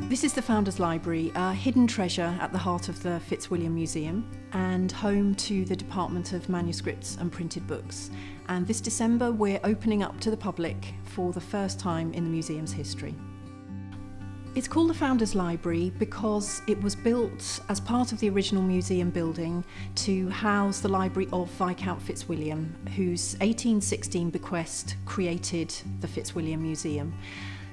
This is the Founders Library, a hidden treasure at the heart of the Fitzwilliam Museum and home to the Department of Manuscripts and Printed Books. And this December we're opening up to the public for the first time in the museum's history. It's called the Founders Library because it was built as part of the original museum building to house the library of Viscount Fitzwilliam, whose 1816 bequest created the Fitzwilliam Museum.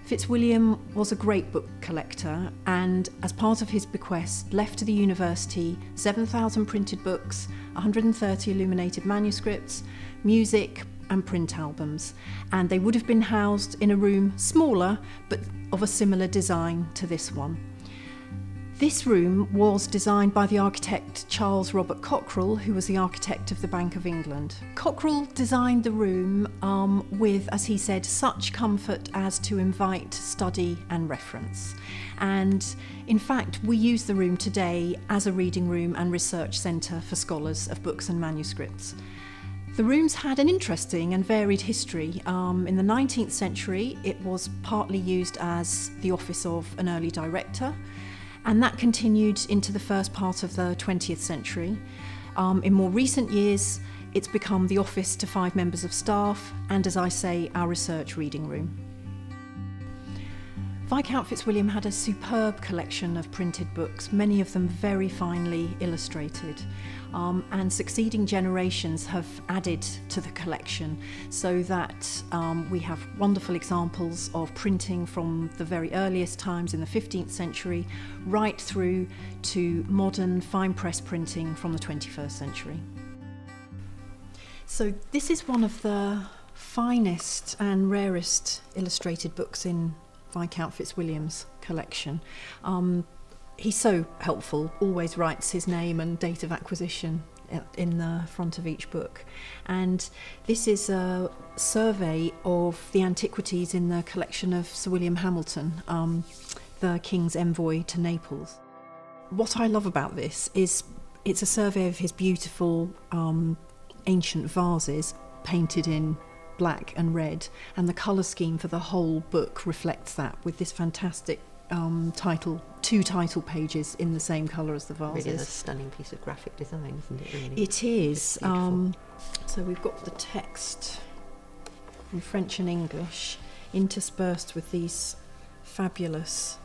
Fitzwilliam was a great book collector and, as part of his bequest, left to the university 7,000 printed books, 130 illuminated manuscripts, music and print albums, and they would have been housed in a room smaller but of a similar design to this one. This room was designed by the architect Charles Robert Cockerell, who was the architect of the Bank of England. Cockerell designed the room with, as he said, such comfort as to invite study and reference. And in fact, we use the room today as a reading room and research centre for scholars of books and manuscripts. The rooms had an interesting and varied history. In the 19th century, it was partly used as the office of an early director, and that continued into the first part of the 20th century. In more recent years, it's become the office to 5 members of staff and, as I say, our research reading room. Viscount Fitzwilliam had a superb collection of printed books, many of them very finely illustrated, and succeeding generations have added to the collection so that we have wonderful examples of printing from the very earliest times in the 15th century right through to modern fine press printing from the 21st century. So this is one of the finest and rarest illustrated books in Viscount Fitzwilliam's collection. He's so helpful, always writes his name and date of acquisition in the front of each book. And this is a survey of the antiquities in the collection of Sir William Hamilton, the King's envoy to Naples. What I love about this is it's a survey of his beautiful ancient vases painted in black and red, and the colour scheme for the whole book reflects that with this fantastic two title pages in the same colour as the vases. Really a stunning piece of graphic design, isn't it, really? It is. So we've got the text in French and English interspersed with these fabulous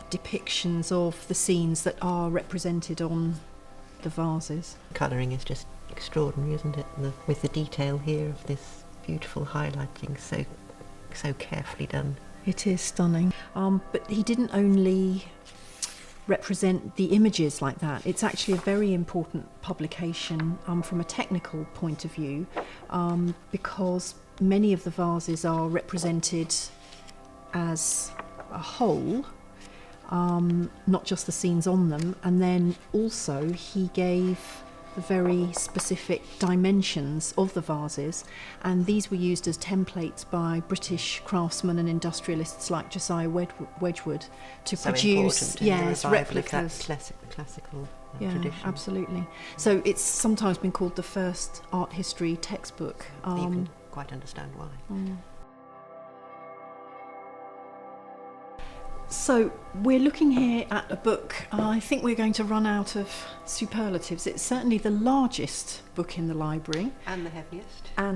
depictions of the scenes that are represented on the vases. Colouring is just extraordinary, isn't it? With the detail here of this beautiful highlighting, so carefully done. It is stunning. But he didn't only represent the images like that. It's actually a very important publication from a technical point of view, because many of the vases are represented as a whole, not just the scenes on them. And then also he gave the very specific dimensions of the vases, and these were used as templates by British craftsmen and industrialists like Josiah Wedgwood to produce replicas. Classical tradition. Absolutely. So it's sometimes been called the first art history textbook. You can quite understand why. So we're looking here at a book. I think we're going to run out of superlatives. It's certainly the largest book in the library. And the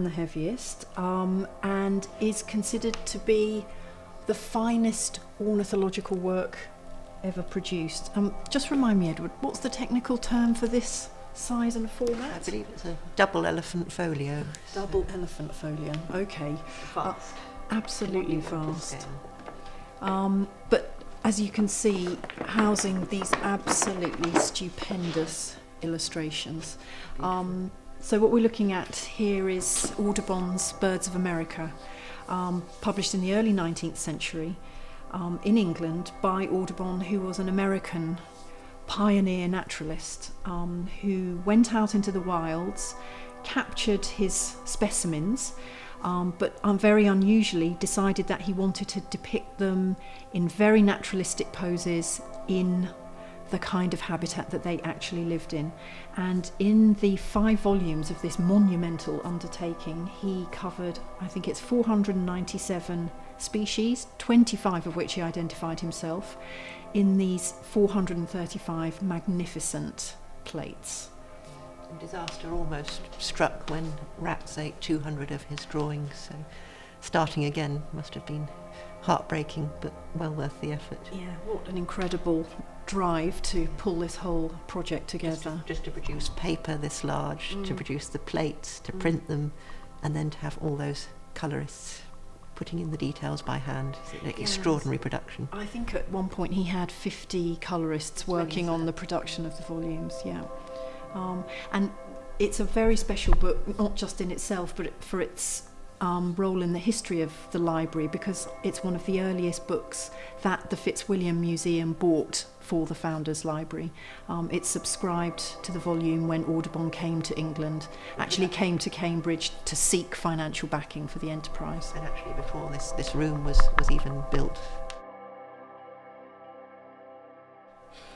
heaviest. And is considered to be the finest ornithological work ever produced. Just remind me, Edward, what's the technical term for this size and format? I believe it's a double elephant folio. Double elephant folio, okay. Fast. Absolutely fast. But as you can see, housing these absolutely stupendous illustrations. So what we're looking at here is Audubon's Birds of America, published in the early 19th century in England by Audubon, who was an American pioneer naturalist who went out into the wilds, captured his specimens, but very unusually decided that he wanted to depict them in very naturalistic poses in the kind of habitat that they actually lived in. And in the 5 volumes of this monumental undertaking, he covered, I think it's 497 species, 25 of which he identified himself, in these 435 magnificent plates. Disaster almost struck when rats ate 200 of his drawings, so starting again must have been heartbreaking, but well worth the effort. Yeah, what an incredible drive to pull this whole project together. Just to produce paper this large, to produce the plates, to print them, and then to have all those colourists putting in the details by hand. It's an extraordinary production. I think at one point he had 50 colourists working on the production of the volumes, yeah. And it's a very special book, not just in itself, but for its role in the history of the library, because it's one of the earliest books that the Fitzwilliam Museum bought for the Founders Library. It subscribed to the volume when Audubon came to England, actually came to Cambridge to seek financial backing for the enterprise. And actually before this room was even built.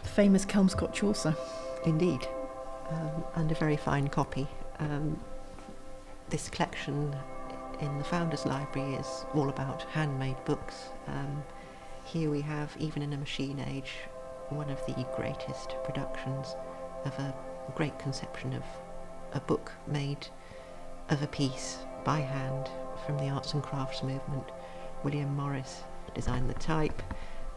The famous Kelmscott Chaucer. Indeed, and a very fine copy. This collection in the Founders Library is all about handmade books. Here we have, even in a machine age, one of the greatest productions of a great conception of a book made of a piece by hand from the arts and crafts movement. William Morris designed the type,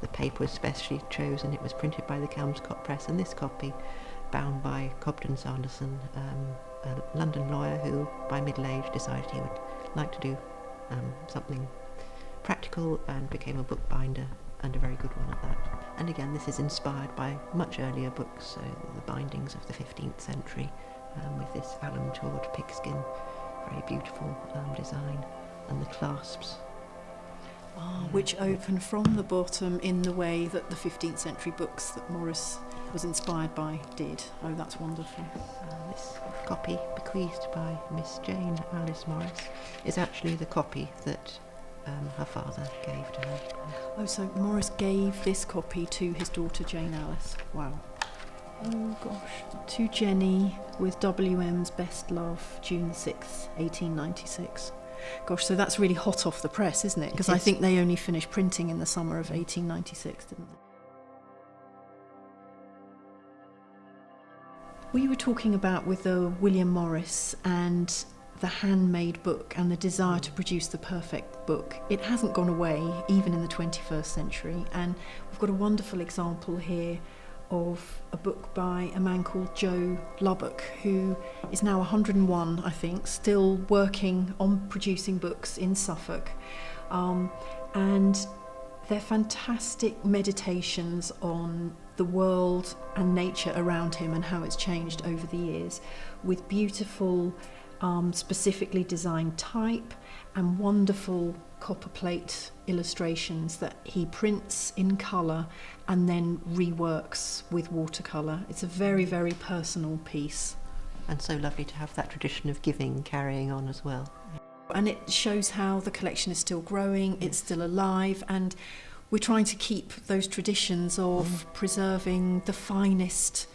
the paper was specially chosen, it was printed by the Kelmscott Press, and this copy, bound by Cobden Sanderson, a London lawyer who by middle age decided he would like to do something practical and became a bookbinder, and a very good one at that. And again, this is inspired by much earlier books, so the bindings of the 15th century, with this alum-toured pigskin, very beautiful design, and the clasps. Which open from the bottom in the way that the 15th century books that Morris was inspired by did. Oh, that's wonderful. This copy, bequeathed by Miss Jane Alice Morris, is actually the copy that her father gave to her. Oh, so Morris gave this copy to his daughter Jane Alice. Wow. Oh gosh. To Jenny with WM's best love, June 6th, 1896. Gosh, so that's really hot off the press, isn't it? Because I think they only finished printing in the summer of 1896, didn't they? We were talking about with the William Morris and the handmade book and the desire to produce the perfect book. It hasn't gone away even in the 21st century, and we've got a wonderful example here of a book by a man called Joe Lubbock, who is now 101, I think, still working on producing books in Suffolk. And they're fantastic meditations on the world and nature around him and how it's changed over the years, with beautiful, specifically designed type and wonderful copperplate illustrations that he prints in colour and then reworks with watercolour. It's a very, very personal piece. And so lovely to have that tradition of giving carrying on as well. And it shows how the collection is still growing, it's still alive, and we're trying to keep those traditions of preserving the finest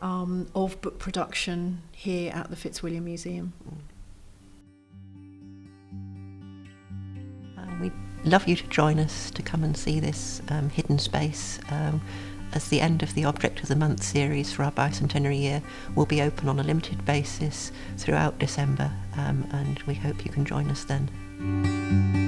of book production here at the Fitzwilliam Museum. We'd love you to join us to come and see this hidden space, as the end of the Object of the Month series for our bicentenary year will be open on a limited basis throughout December, and we hope you can join us then.